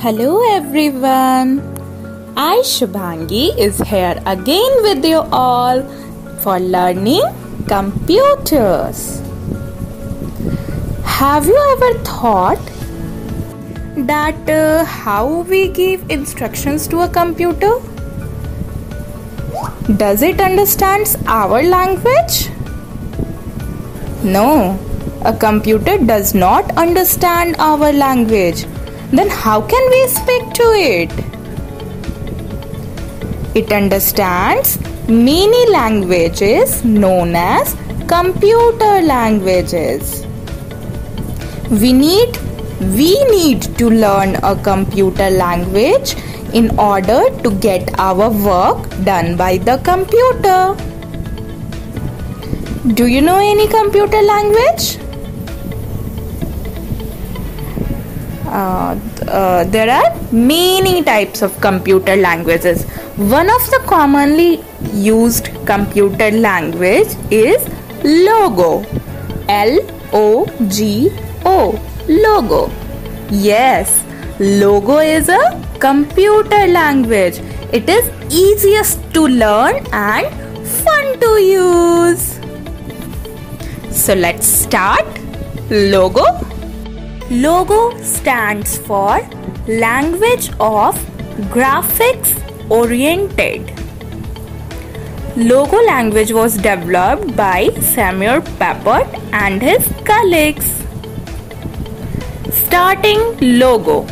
Hello everyone, I Shubhangi is here again with you all for learning computers. Have you ever thought that how we give instructions to a computer? Does it understand our language? No, a computer does not understand our language. Then how can we speak to it? It understands many languages known as computer languages. We need to learn a computer language in order to get our work done by the computer. Do you know any computer language? There are many types of computer languages. One of the commonly used computer language is Logo. L-O-G-O. Logo. Yes, Logo is a computer language. It is easiest to learn and fun to use. So let's start. Logo. Logo stands for Language of Graphics Oriented. Logo language was developed by Samuel Papert and his colleagues. Starting Logo.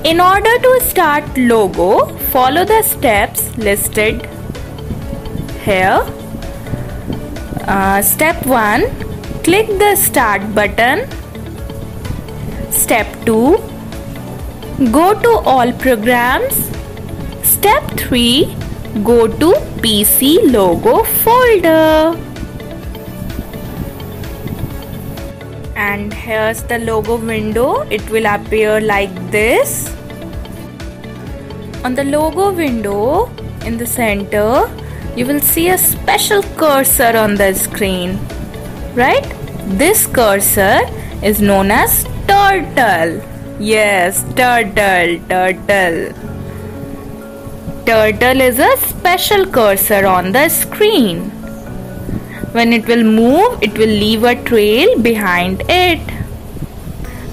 In order to start Logo, follow the steps listed here. Step 1. Click the Start button. Step 2. Go to All Programs. Step 3. Go to PC Logo folder. And here's the logo window. It will appear like this. On the logo window, in the center, you will see a special cursor on the screen. Right? This cursor is known as turtle. Yes, turtle. Turtle is a special cursor on the screen. When it will move, it will leave a trail behind it.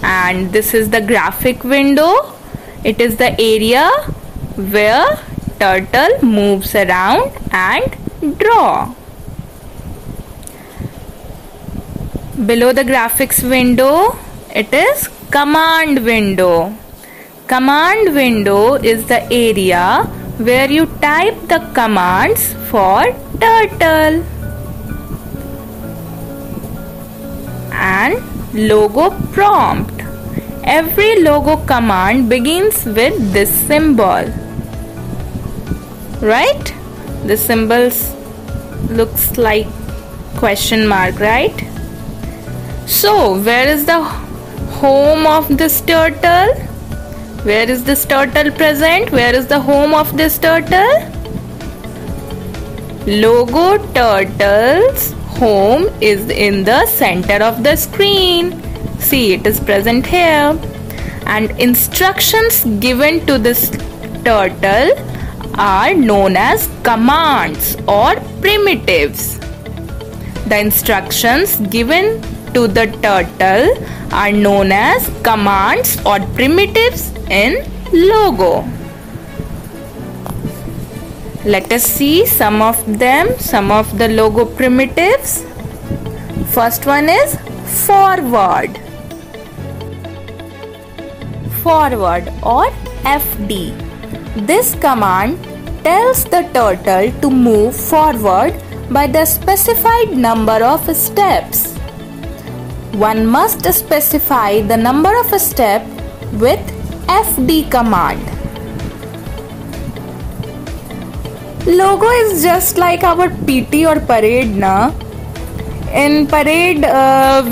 And this is the graphic window. It is the area where turtle moves around and draw. Below the graphics window, it is command window. Command window is the area where you type the commands for turtle. And logo prompt. Every logo command begins with this symbol. Right? The symbols looks like question mark, right? So, where is the home of this turtle? Where is this turtle present? Where is the home of this turtle? Logo turtle's home is in the center of the screen. See, it is present here. And instructions given to this turtle are known as commands or primitives. The instructions given to the turtle are known as commands or primitives in Logo. Let us see some of them, some of the Logo primitives. First one is forward. Forward or FD. This command tells the turtle to move forward by the specified number of steps. One must specify the number of steps with FD command. Logo is just like our PT or parade, na? In parade,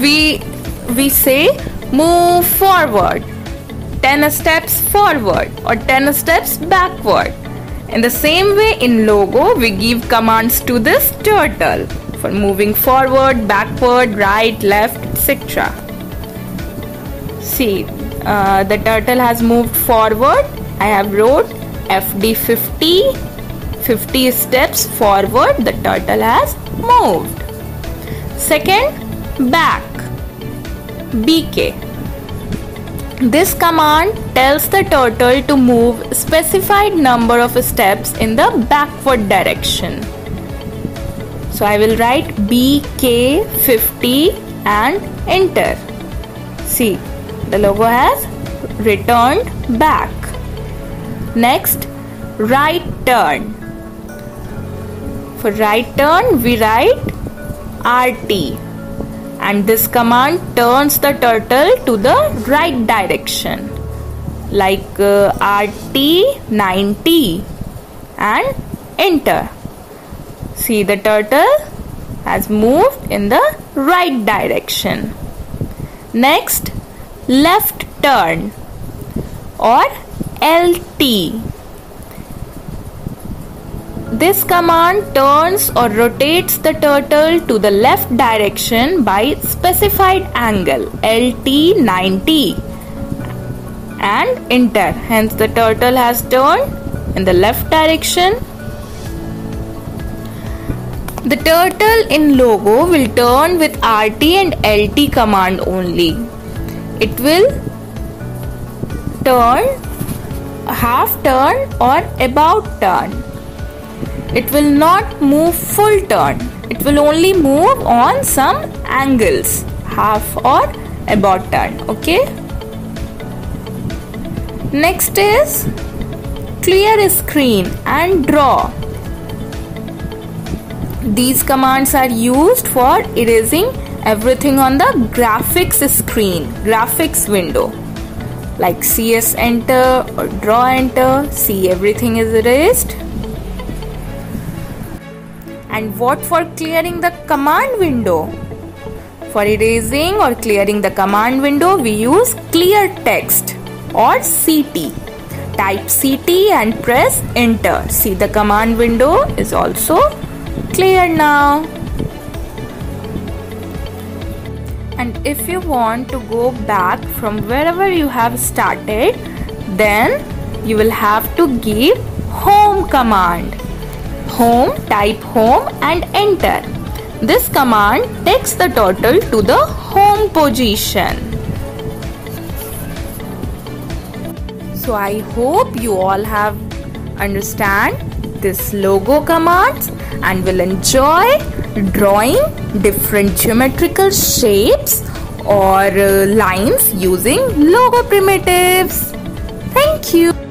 we say move forward, 10 steps forward or 10 steps backward. In the same way, in Logo, we give commands to this turtle for moving forward, backward, right, left, etc. See, the turtle has moved forward. I have wrote FD 50. 50 steps forward the turtle has moved. Second, back. BK. This command tells the turtle to move specified number of steps in the backward direction. So I will write BK 50 and enter. See, the logo has returned back. Next, right turn. For right turn we write RT, and this command turns the turtle to the right direction, like RT 90 and enter. See, the turtle has moved in the right direction. Next, left turn or LT. This command turns or rotates the turtle to the left direction by specified angle LT 90 and enter. Hence the turtle has turned in the left direction. The turtle in logo will turn with RT and LT command only. It will turn, half turn or about turn. It will not move full turn. It will only move on some angles, half or about turn. Okay. Next is clear screen and draw. These commands are used for erasing everything on the graphics screen, graphics window, like CS enter or draw enter. See, everything is erased. And what for clearing the command window? For erasing or clearing the command window, we use clear text or CT. Type CT and press enter. See, the command window is also clear now. And if you want to go back from wherever you have started, then you will have to give home command. Home, type home and enter. This command takes the turtle to the home position. So I hope you all have understand this logo commands and will enjoy drawing different geometrical shapes or lines using logo primitives. Thank you.